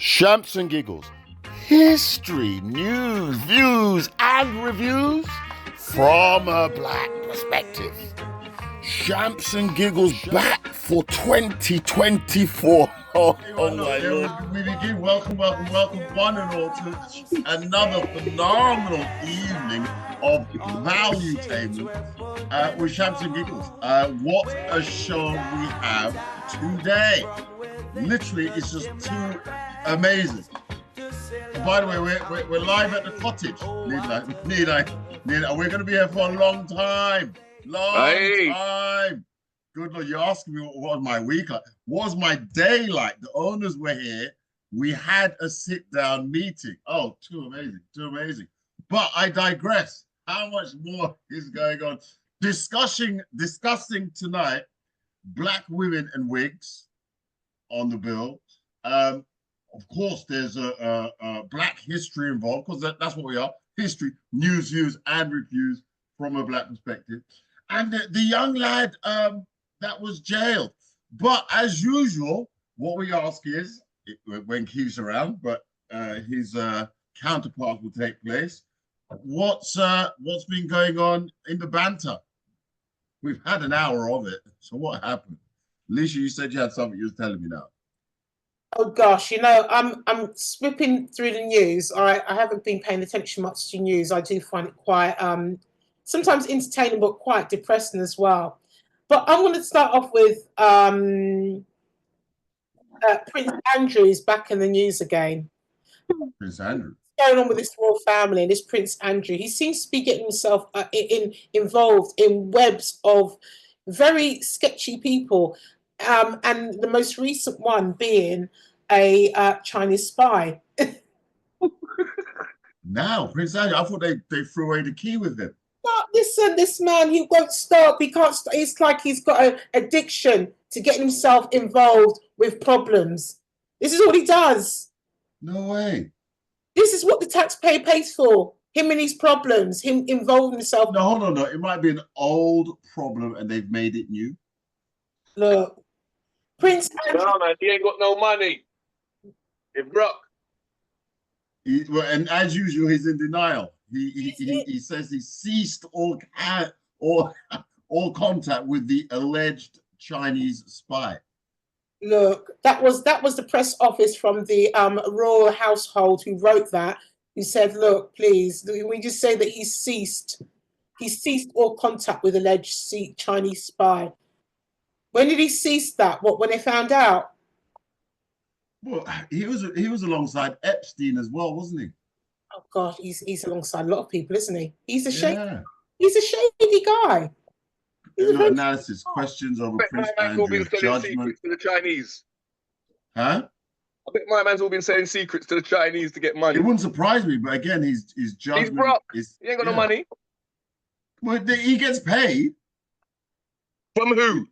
Shamps and giggles. History, news, views, and reviews from a black perspective. Shamps and giggles back for 2024. Oh my Lord. We begin. Welcome, one and all, to another phenomenal evening of value table with Shamps and Giggles. What a show we have today. Literally, it's just too amazing. By the way, we're live at the cottage. Need I? We're going to be here for a long time. Time. Good Lord, you're asking me what was my week like? What was my day like? The owners were here. We had a sit-down meeting. Oh, too amazing. But I digress. How much more is going on? Discussing tonight, black women and wigs on the bill. Of course, there's a black history involved, because that's what we are. History, news, views, and reviews from a black perspective. And the young lad that was jailed. But as usual, what we ask is, when Keith's around, but his counterpart will take place, what's been going on in the banter? We've had an hour of it, so what happened? Alicia, you said you had something you was telling me now. Oh gosh, I'm sweeping through the news. I haven't been paying attention much to news. I do find it quite sometimes entertaining, but quite depressing as well. But I'm going to start off with Prince Andrew is back in the news again. Prince Andrew. What's going on with this royal family and this Prince Andrew? He seems to be getting himself involved in webs of very sketchy people. And the most recent one being a Chinese spy. Now, Prince Andrew, I thought they threw away the key with him. But listen, this man, he won't stop. He can't stop. It's like he's got an addiction to getting himself involved with problems. This is what he does. No way. This is what the taxpayer pays for. Him and his problems, him involving himself. No, hold on. No. It might be an old problem and they've made it new. Look. Prince Andrew. No, man, he ain't got no money. It broke. And as usual, he's in denial. He says he ceased all contact with the alleged Chinese spy. Look, that was the press office from the royal household who wrote that. Who said, "Look, please, we just say that he ceased all contact with alleged Chinese spy." When did he cease that? What, when they found out? Well, he was alongside Epstein as well, wasn't he? Oh God, he's alongside a lot of people, isn't he? He's a shady guy. Analysis, questions over Prince Andrew's judgment to the Chinese. Huh? I bet my man's all been selling secrets to the Chinese to get money. It wouldn't surprise me, but again, his judgment. He's broke. He ain't got no money. Well, he gets paid. From who?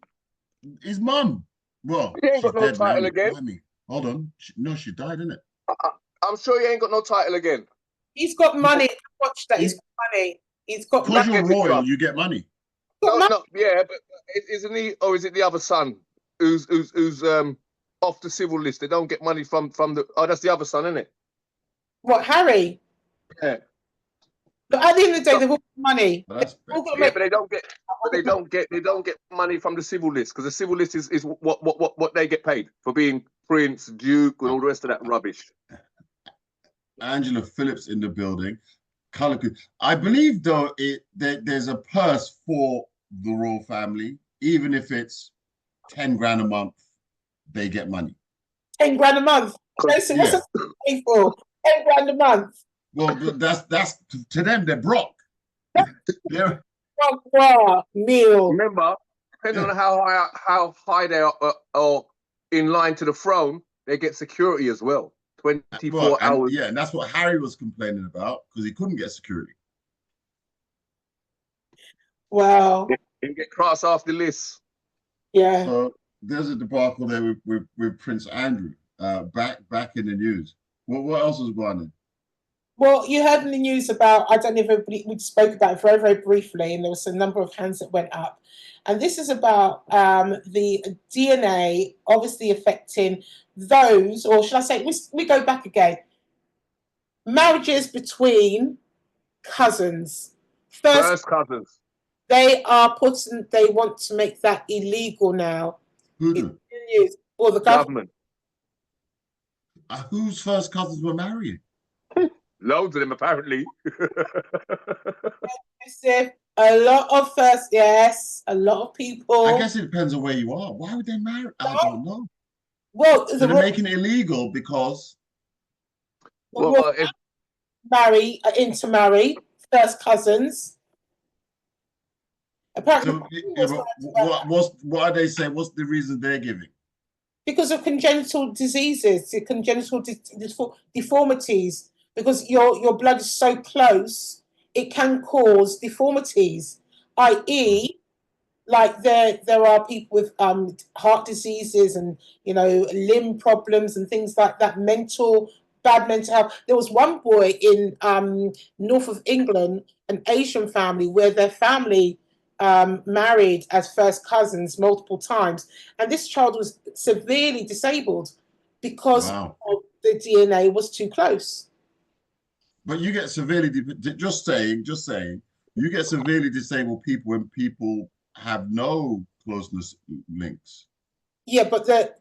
His mum. Well, he ain't got no title now. Again. Hold on. No, she died, innit? I'm sure he ain't got no title again. He's got money. Watch that. He's got money. He's got. Because you're royal, you get money. No, yeah, but isn't he? Or is it the other son who's off the civil list? They don't get money from the. Oh, that's the other son, isn't it? What, Harry? Yeah. But at the end of the day, they've all got money. But they don't get. But they don't get money from the civil list, because the civil list is what they get paid for being Prince, Duke, and all the rest of that rubbish. Angela Phillips in the building. I believe though there's a purse for the royal family, even if it's 10 grand a month, they get money. 10 grand a month. What's it pay for? 10 grand a month. Well, that's to them, they're broke. They're meal. Remember, depending on how high they are in line to the throne, they get security as well. 24 hours. And that's what Harry was complaining about, because he couldn't get security. Wow. He get crossed off the list. Yeah. So there's a debacle there with Prince Andrew back in the news. What else was going on? Well, you heard in the news about, I don't know if everybody, we spoke about it very, very briefly, and there was a number of hands that went up. And this is about the DNA obviously affecting those, or should I say, we go back again, marriages between cousins. First, First cousins. they want to make that illegal now. Who It's do? in the news. Well, the government. Whose first cousins were marrying? Loads of them, apparently. A lot of first, yes, a lot of people. I guess it depends on where you are. Why would they marry? I don't know. Well, so they're making it illegal because. Well, intermarry first cousins. Apparently, what are they saying? What's the reason they're giving? Because of congenital diseases, congenital deformities. Because your blood is so close, it can cause deformities, i.e., like there are people with heart diseases and limb problems and things like that, bad mental health. There was one boy in north of England, an Asian family, where their family married as first cousins multiple times, and this child was severely disabled because of the DNA was too close. But you get severely, just saying, you get severely disabled people when people have no closeness links. Yeah, but the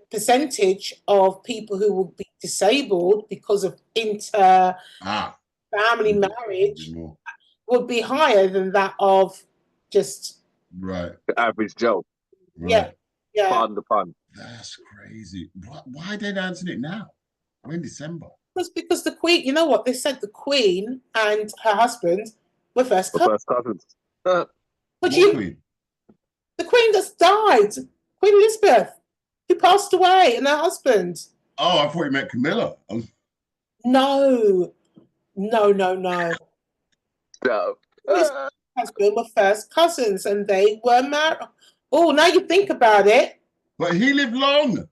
percentage of people who will be disabled because of family marriage would be higher than that of just the average Joe. Right. Yeah. Pardon the pun. That's crazy. Why are they announcing it now? We're in December. Because the Queen, you know what? They said the Queen and her husband were first cousins. But Queen? The Queen just died. Queen Elizabeth, who passed away, and her husband. Oh, I thought you meant Camilla. No. His husband were first cousins, and they were married. Oh, now you think about it. But he lived long.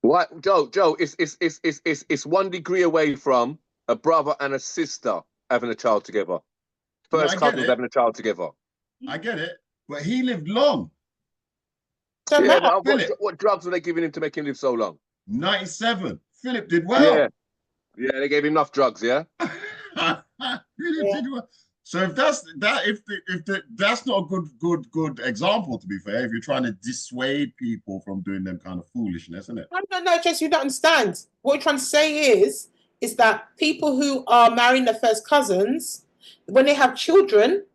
What, Joe? It's 1 degree away from a brother and a sister having a child together. First cousins having a child together. I get it, but he lived long. So yeah, what drugs were they giving him to make him live so long? 97. Philip did well. Yeah, they gave him enough drugs. Yeah. Philip did well. So if that's not a good example, to be fair, if you're trying to dissuade people from doing them kind of foolishness, isn't it? No, Jess, you don't understand. What we're trying to say is that people who are marrying their first cousins, when they have children,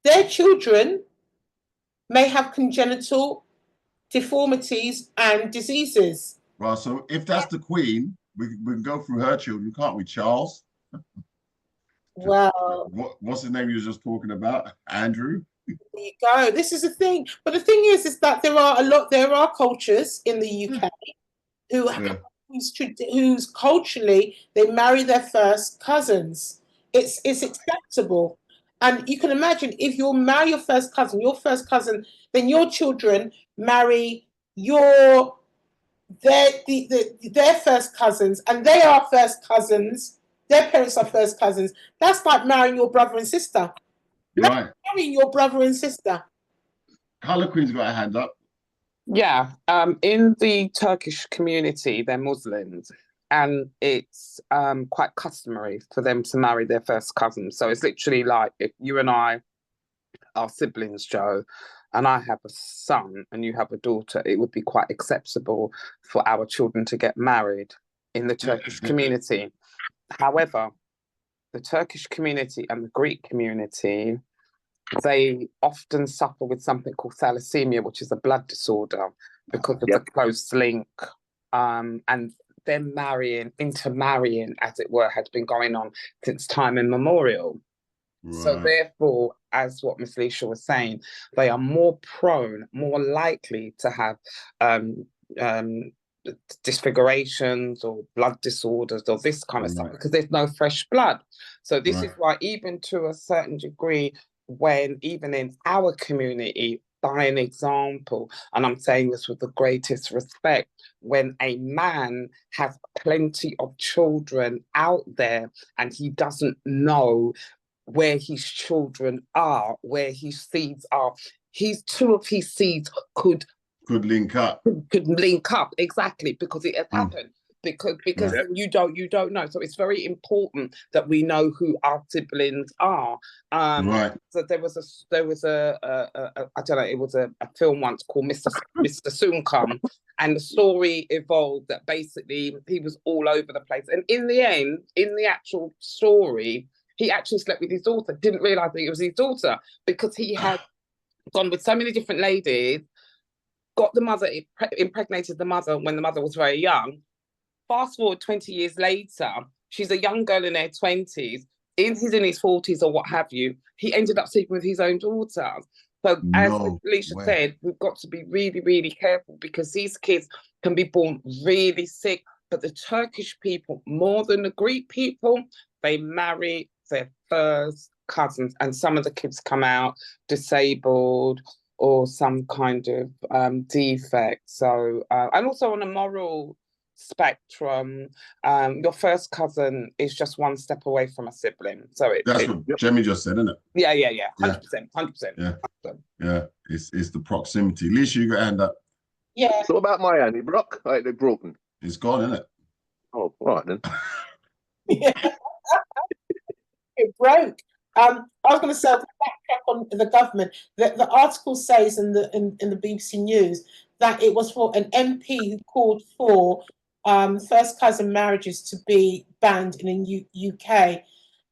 their children may have congenital deformities and diseases. Well, so if that's the Queen, we can go through her children, can't we, Charles? Wow. What's the name you were just talking about? Andrew? There you go. This is the thing. But the thing is that there are cultures in the UK who's culturally, they marry their first cousins. It's acceptable. And you can imagine if you marry your first cousin, then your children marry their first cousins, and they are first cousins. Their parents are first cousins. That's like marrying your brother and sister. Right. Marrying your brother and sister. Harlequin's got a hand up. Yeah. In the Turkish community, they're Muslims, and it's quite customary for them to marry their first cousins. So it's literally like if you and I are siblings, Joe, and I have a son and you have a daughter, it would be quite acceptable for our children to get married in the Turkish community. However, the Turkish community and the Greek community, they often suffer with something called thalassemia, which is a blood disorder, because of the close link. And them intermarrying, as it were, has been going on since time immemorial. Right. So therefore, as what Miss Leisha was saying, they are more likely to have disfigurations or blood disorders or this kind of stuff, because there's no fresh blood. So this is why, even to a certain degree, when even in our community, by an example. And I'm saying this with the greatest respect. When a man has plenty of children out there and he doesn't know where his children are, where his seeds are, two of his seeds could link up. Could link up, exactly, because it has happened. Because Yeah. you don't know. So it's very important that we know who our siblings are. Right. So there was a I don't know, it was a film once called Mr. Soon Come, and the story evolved that basically he was all over the place. And in the end, in the actual story, he actually slept with his daughter, didn't realize that it was his daughter, because he had gone with so many different ladies, got the mother, impregnated the mother when the mother was very young. Fast forward 20 years later, she's a young girl in her 20s, he's in his 40s or what have you. He ended up sleeping with his own daughter. So as Alicia said, we've got to be really, really careful, because these kids can be born really sick. But the Turkish people, more than the Greek people, they marry their first cousins, and some of the kids come out disabled or some kind of defect. So, and also on a moral spectrum, your first cousin is just one step away from a sibling. So that's what Jemmy just said, isn't it? Yeah, 100%. Yeah, it's the proximity. Lisa, you got a hand up. Yeah. So about my Annie Brock, right, they're broken. It's gone, isn't it? Oh, all right then. Yeah. It broke. I was going to say, backtrack on the government. The article says in the BBC News that it was for an MP who called for first cousin marriages to be banned in the UK,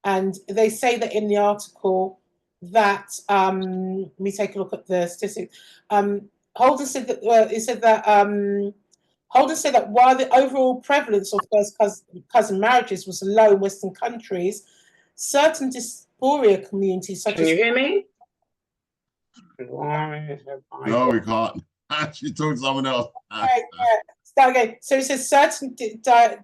and they say that in the article that let me take a look at the statistics. Holden said that Holden said that while the overall prevalence of first cousin marriages was low in Western countries, certain dysphoria communities such Can as... you hear me? No, we can't. She told someone else. Okay, yeah. Start again. So it says certain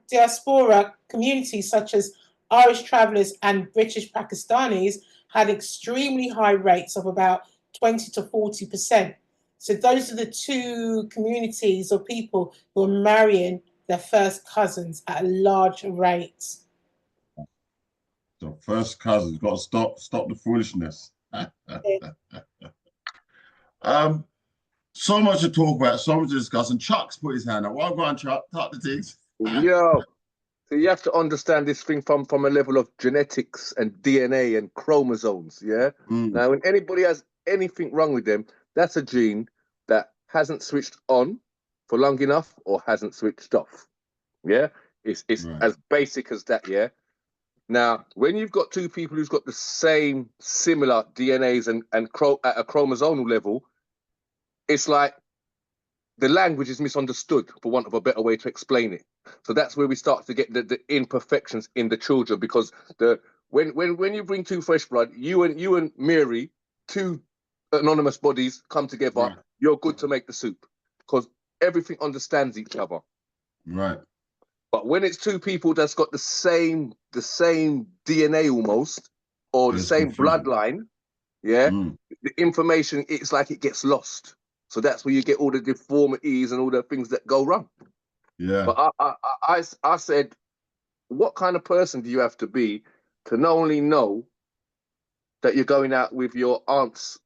diaspora communities such as Irish travellers and British Pakistanis had extremely high rates of about 20 to 40%. So those are the two communities or people who are marrying their first cousins at a large rate. So first cousins, got to stop the foolishness. So much to talk about, so much to discuss. And Chuck's put his hand up. Well, go on, Chuck. Talk the things. Yo, so you have to understand this thing from a level of genetics and DNA and chromosomes. Yeah. Now, when anybody has anything wrong with them, that's a gene that hasn't switched on for long enough or hasn't switched off. Yeah, it's Right. as basic as that. Yeah. Now, when you've got two people who's got the same similar DNAs and at a chromosomal level, it's like the language is misunderstood, for want of a better way to explain it. So that's where we start to get the imperfections in the children, because when you bring two fresh blood, you and Mary, two anonymous bodies come together, Right. You're good to make the soup, because everything understands each other. Right. But when it's two people that's got the same DNA almost, or the same bloodline, yeah, the information, it's like it gets lost. So that's where you get all the deformities and all the things that go wrong. Yeah. But I said, what kind of person do you have to be to not only know that you're going out with your aunt's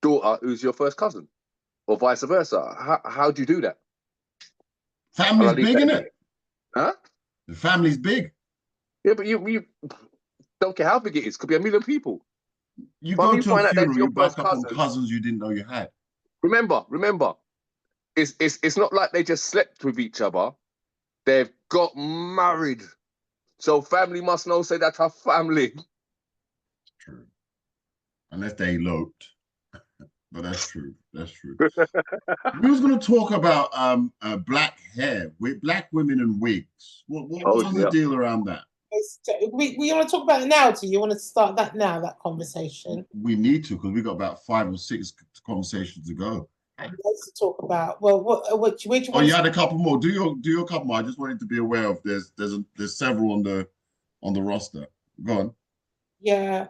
daughter, who's your first cousin, or vice versa? How do you do that? Family's big, isn't it? Huh? The family's big. Yeah, but you don't care how big it is. Could be 1 million people. You But go you to find a out that's funeral, your you back first up on cousin. cousins you didn't know you had. Remember, it's not like they just slept with each other. They've got married. So family must know, say that's her family. True. Unless they eloped. But that's true. That's true. We was going to talk about black hair, with black women and wigs. What was the deal around that? We want to talk about it now. Do you want to start that now, that conversation? We need to, because we got about 5 or 6 conversations to go. Let's talk about, well, which Oh, you had a couple more. Do your couple more. I just wanted to be aware of there's several on the roster. Go on. Yeah.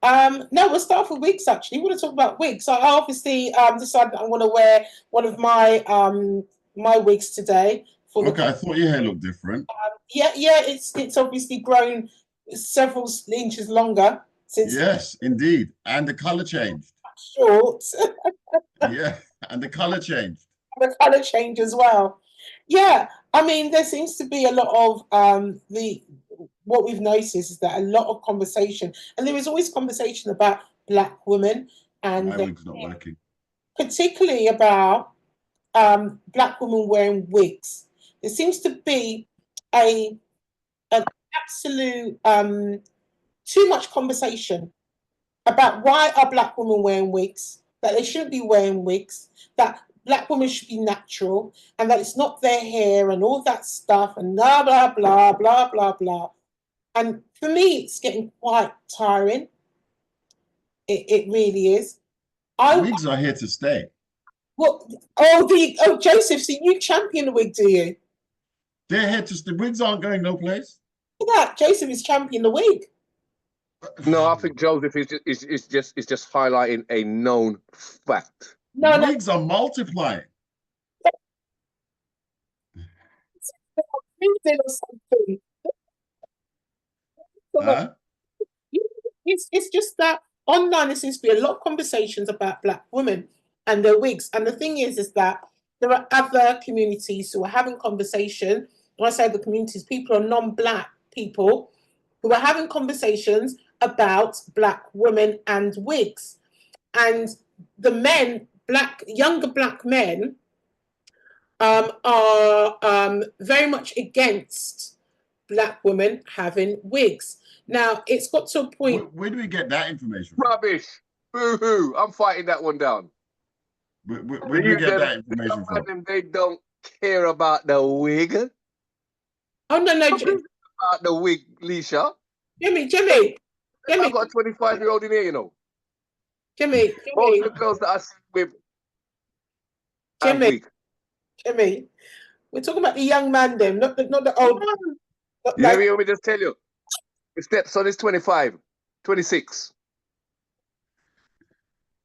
No, we'll start with wigs actually. We want to talk about wigs. So I obviously decided I want to wear one of my wigs today for the Okay, I thought your hair looked different. yeah, it's obviously grown several inches longer since Yes, indeed. And the color changed. short. Yeah, and the color changed. The color change as well. Yeah, I mean, there seems to be a lot of the what we've noticed is that a lot of conversation, and there is always conversation about black women, My and wig's not working. particularly about black women wearing wigs. There seems to be a an absolute too much conversation about why are black women wearing wigs, that they shouldn't be wearing wigs, that black women should be natural, and that it's not their hair and all that stuff, and blah, blah, blah, blah, blah, blah. And for me, it's getting quite tiring. It really is. I Wigs are here to stay. what Joseph, so you champion the wig, do you? They're here to stay. Wigs aren't going no place. Look at that. Joseph is champion the wig. No, I think Joseph is just highlighting a known fact. No, Wigs are multiplying. LinkedIn or something. Huh? It's just that online there seems to be a lot of conversations about black women and their wigs. And the thing is that there are other communities who are having conversation. When I say the communities, people are non-black people who are having conversations about black women and wigs. And the men, younger black men, are very much against black women having wigs. Now, it's got to a point. Where do we get that information from? Rubbish. Boo-hoo. I'm fighting that one down. Where do we get that information from? They don't care about the wig. Oh, no, About the wig, Leisha. Jimmy. I've got a 25-year-old in here, you know. Jimmy. Most of the girls that I see with Jimmy. We're talking about the young man then, not the old. Let me just tell you. His stepson is 25, 26.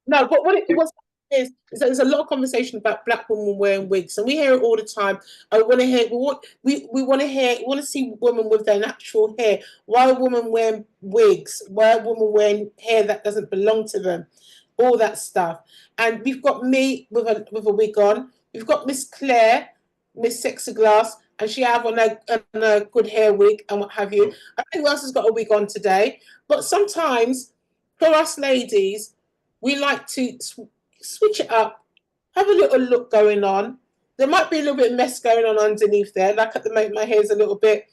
No, but what it was is that there's a lot of conversation about black women wearing wigs, and we hear it all the time. I want to hear we want to see women with their natural hair. Why are women wearing wigs? Why are women wearing hair that doesn't belong to them? All that stuff. And we've got me with a wig on. We've got Miss Claire, Miss Sexy Glass, and she have on a good hair wig and what have you. I think who else has got a wig on today? But sometimes for us ladies, we like to switch it up, have a little look going on. There might be a little bit of mess going on underneath there. Like at the moment, my hair's a little bit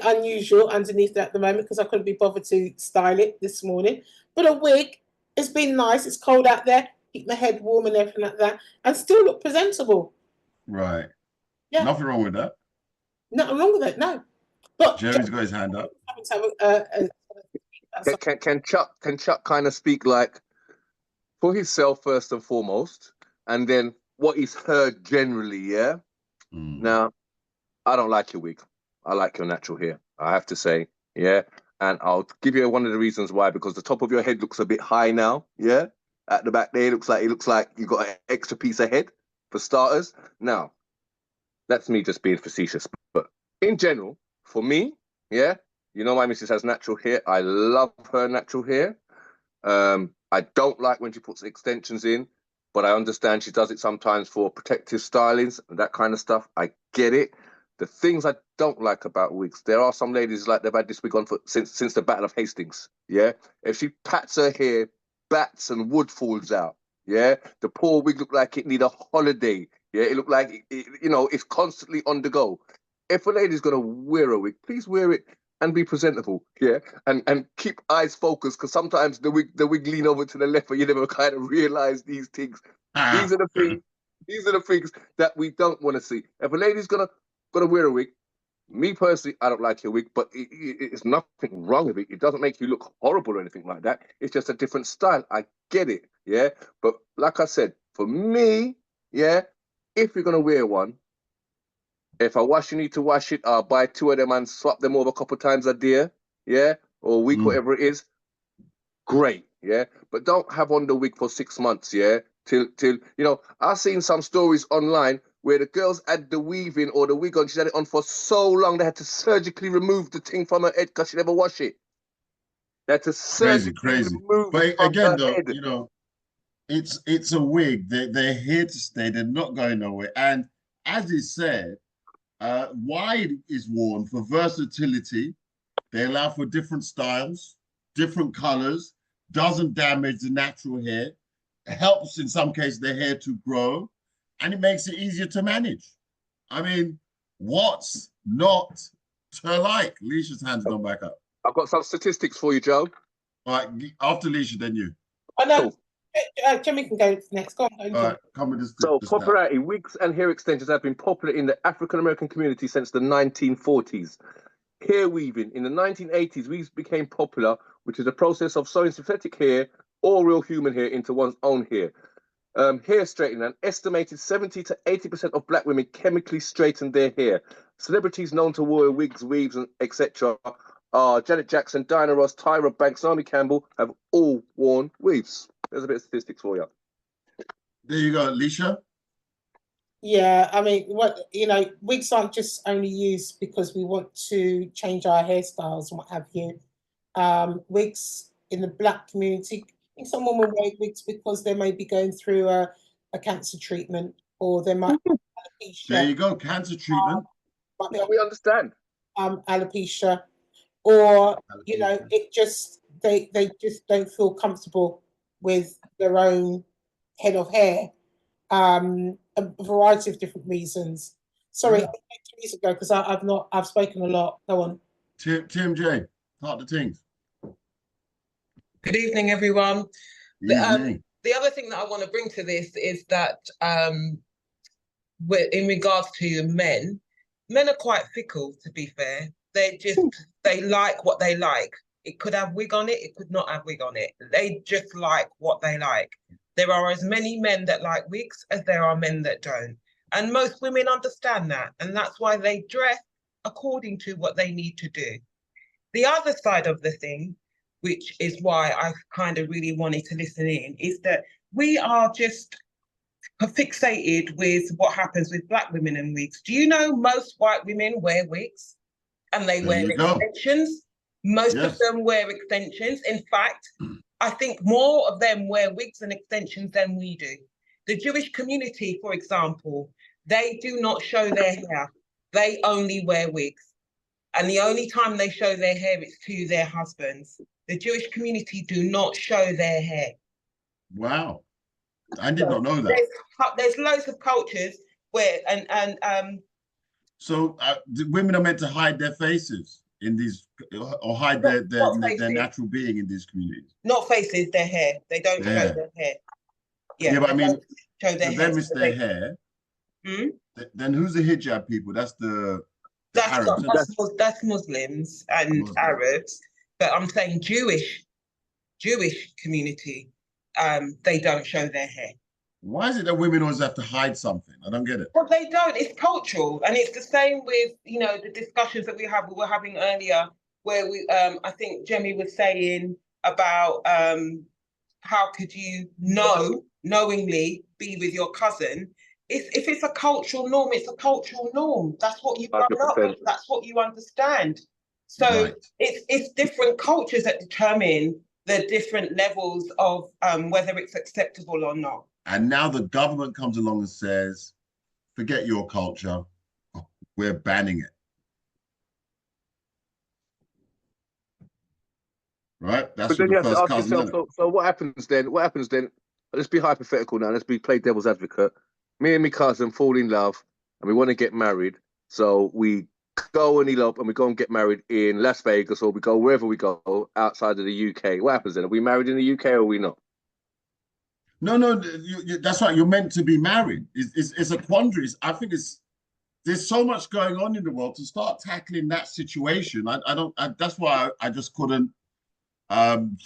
unusual underneath there at the moment because I couldn't be bothered to style it this morning. But a wig, it's been nice. It's cold out there. Keep my head warm and everything like that, and still look presentable. Right. Yeah. Nothing wrong with that. Nothing wrong with it. No. But Jerry's got his hand up. Can Chuck kind of speak like for himself first and foremost, and then what he's heard generally, yeah? Now, I don't like your wig. I like your natural hair, I have to say, yeah? And I'll give you one of the reasons why, because the top of your head looks a bit high now, yeah? At the back there, it looks like you got an extra piece of head, for starters. Now, that's me just being facetious, but in general, for me, yeah, you know my missus has natural hair. I love her natural hair. I don't like when she puts extensions in, but I understand she does it sometimes for protective stylings and that kind of stuff. I get it. The things I don't like about wigs, there are some ladies like they've had this wig on since the Battle of Hastings. Yeah, if she pats her hair, bats and wood falls out. Yeah, the poor wig looked like it need a holiday. Yeah, it looked like it's constantly on the go. If a lady's gonna wear a wig, please wear it and be presentable, yeah, and keep eyes focused, because sometimes the wig lean over to the left, but you never kind of realize these things. These are the things that we don't want to see. If a lady's gonna wear a wig, me personally, I don't like your wig, but it's nothing wrong with it. It doesn't make you look horrible or anything like that. It's just a different style. I get it, yeah. But like I said, for me, yeah, if you're gonna wear one, if you need to wash it, I'll buy 2 of them and swap them over a couple times a day, yeah, or a week, whatever it is. great, yeah, but don't have on the wig for 6 months, yeah, till I've seen some stories online where the girls had the weaving or the wig on, she had it on for so long they had to surgically remove the thing from her head because she never wash it. They had to surgically Crazy. remove But it from again, her though, head. it's a wig. They're here to stay. They're not going nowhere. And as is said, wide is worn for versatility. They allow for different styles, different colors, doesn't damage the natural hair, helps in some cases the hair to grow, and it makes it easier to manage. I mean, what's not to like? Leisha's hand's gone back up. I've got some statistics for you, Joe. All right, after Leisha, then you. I know. Cool. Jimmy can go next. Go on. All right, come with this. So this popularity, wigs and hair extensions have been popular in the African American community since the 1940s. Hair weaving in the 1980s, weaves became popular, which is a process of sewing synthetic hair or real human hair into one's own hair. Hair straightening, an estimated 70 to 80% of black women chemically straighten their hair. Celebrities known to wear wigs, weaves, and etc. are Janet Jackson, Diana Ross, Tyra Banks, Naomi Campbell have all worn weaves. There's a bit of statistics for you. There you go, Leisha. Yeah, I mean, wigs aren't just only used because we want to change our hairstyles and what have you. Wigs in the black community, I think someone will wear wigs because they may be going through a cancer treatment, or they might have alopecia. There you go, cancer treatment. We understand. Alopecia, or it just they just don't feel comfortable with their own head of hair. A variety of different reasons. Sorry, I'll take Teresa go because I've spoken a lot. Go on. Tim J, part the things. Good evening, everyone. Evening. The other thing that I want to bring to this is that in regards to men are quite fickle, to be fair. They like what they like. It could have wig on it, it could not have wig on it. They just like what they like. There are as many men that like wigs as there are men that don't. And most women understand that. And that's why they dress according to what they need to do. The other side of the thing, which is why I kind of really wanted to listen in, is that we are just fixated with what happens with black women and wigs. Do you know most white women wear wigs and they wear extensions? Most of them wear extensions. In fact, I think more of them wear wigs and extensions than we do. The Jewish community, for example, they do not show their hair. They only wear wigs. And the only time they show their hair is to their husbands. The Jewish community do not show their hair. Wow. I did not know that. There's loads of cultures where, So the women are meant to hide their faces in these, or hide their natural being in these communities. Not faces, their hair. They don't show their hair. Yeah, but I mean, show their hair. them is their hair. Then who's the hijab people? That's the Arabs. That's Muslims and Arabs. But I'm saying Jewish community, they don't show their hair. Why is it that women always have to hide something? I don't get it. Well, they don't. It's cultural, and it's the same with the discussions that we were having earlier, where we I think Jemmy was saying about how could you knowingly be with your cousin. If it's a cultural norm, it's a cultural norm. That's what you've grown up with. That's what you understand. So it's different cultures that determine the different levels of whether it's acceptable or not. And now the government comes along and says, forget your culture, we're banning it. Right? That's but then you have to ask cousin, yourself, so what happens then? What happens then? Let's be hypothetical now. Let's play devil's advocate. Me and my cousin fall in love and we want to get married. So we go and elope and we go and get married in Las Vegas, or we go wherever we go outside of the UK. What happens then? Are we married in the UK or are we not? No, that's right. You're meant to be married. It's a quandary. I think there's so much going on in the world to start tackling that situation. That's why I just couldn't fathom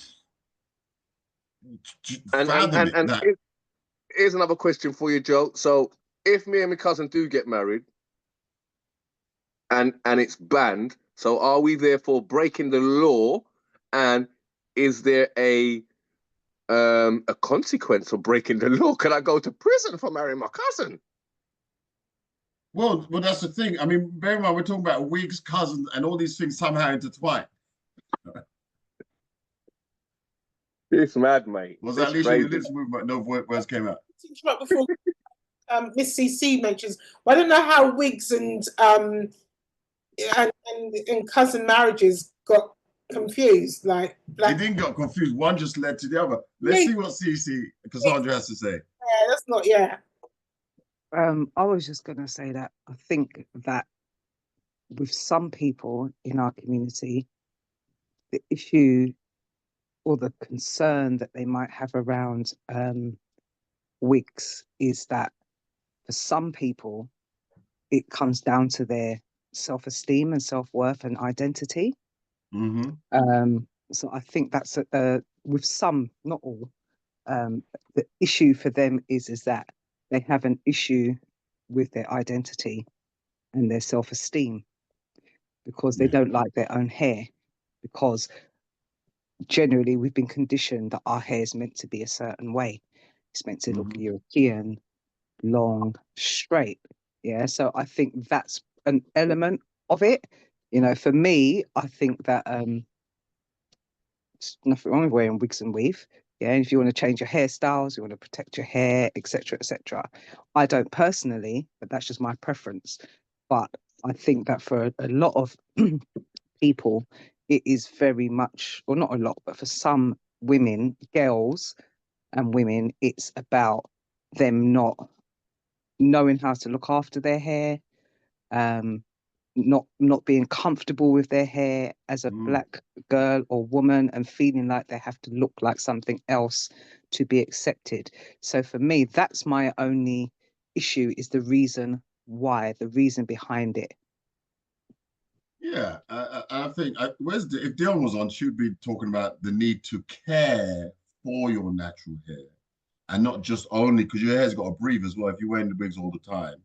it. Here's another question for you, Joe. So if me and my cousin do get married and it's banned, so are we therefore breaking the law? And is there a consequence for breaking the law? Can I go to prison for marrying my cousin? Well, that's the thing. I mean, bear in mind, we're talking about wigs, cousins, and all these things somehow intertwined. It's mad, mate. Was It's that Alicia crazy. with lips movement? No words came out. Before Miss CC mentions, well, I don't know how wigs and cousin marriages got confused. Like, It didn't get confused. One just led to the other. Let's see what CC Cassandra has to say. Yeah, that's not, yeah. I was just going to say that I think that with some people in our community, the issue or the concern that they might have around wigs is that for some people, it comes down to their self-esteem and self-worth and identity. So I think that's with some, not all, the issue for them is that they have an issue with their identity and their self-esteem because they don't like their own hair, because generally we've been conditioned that our hair is meant to be a certain way. It's meant to look European, long, straight. Yeah, so I think that's an element of it. You know, for me, I think that there's nothing wrong with wearing wigs and weave. Yeah, and if you want to change your hairstyles, you want to protect your hair, etc., etc. I don't personally, but that's just my preference. But I think that for a lot of people, it is very much, or not a lot, but for some women, girls and women, it's about them not knowing how to look after their hair, not being comfortable with their hair as a black girl or woman, and feeling like they have to look like something else to be accepted. So for me, that's my only issue, is the reason why, the reason behind it. Yeah, I think if Dion was on, she would be talking about the need to care for your natural hair, and not just only because your hair's got to breathe as well. If you're wearing the wigs all the time,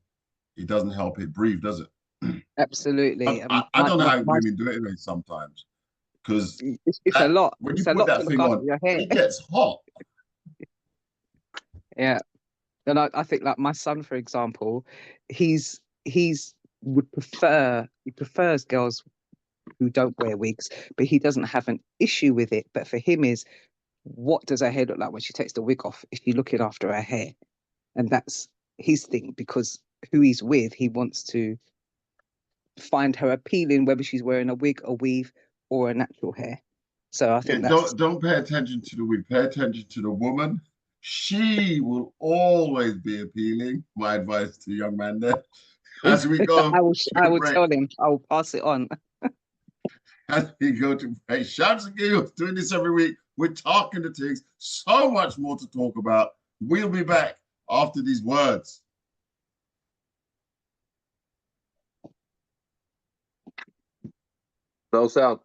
it doesn't help it breathe, does it? Absolutely. I don't know how women do it anyway sometimes, because it's a lot. when It's you a put lot that to thing look after on, your hair. it gets hot. Yeah. And I think, like, my son, for example, he prefers girls who don't wear wigs, but he doesn't have an issue with it. But for him is, what does her hair look like when she takes the wig off? Is she looking after her hair? And that's his thing, because who he's with, he wants to find her appealing, whether she's wearing a wig, a weave, or a natural hair. So I think don't pay attention to the wig. Pay attention to the woman. She will always be appealing. My advice to the young man there. As we go, I will tell him. I will pass it on. As we go to break, Shams and Giggles doing this every week. We're talking to things. So much more to talk about. We'll be back after these words. No sound.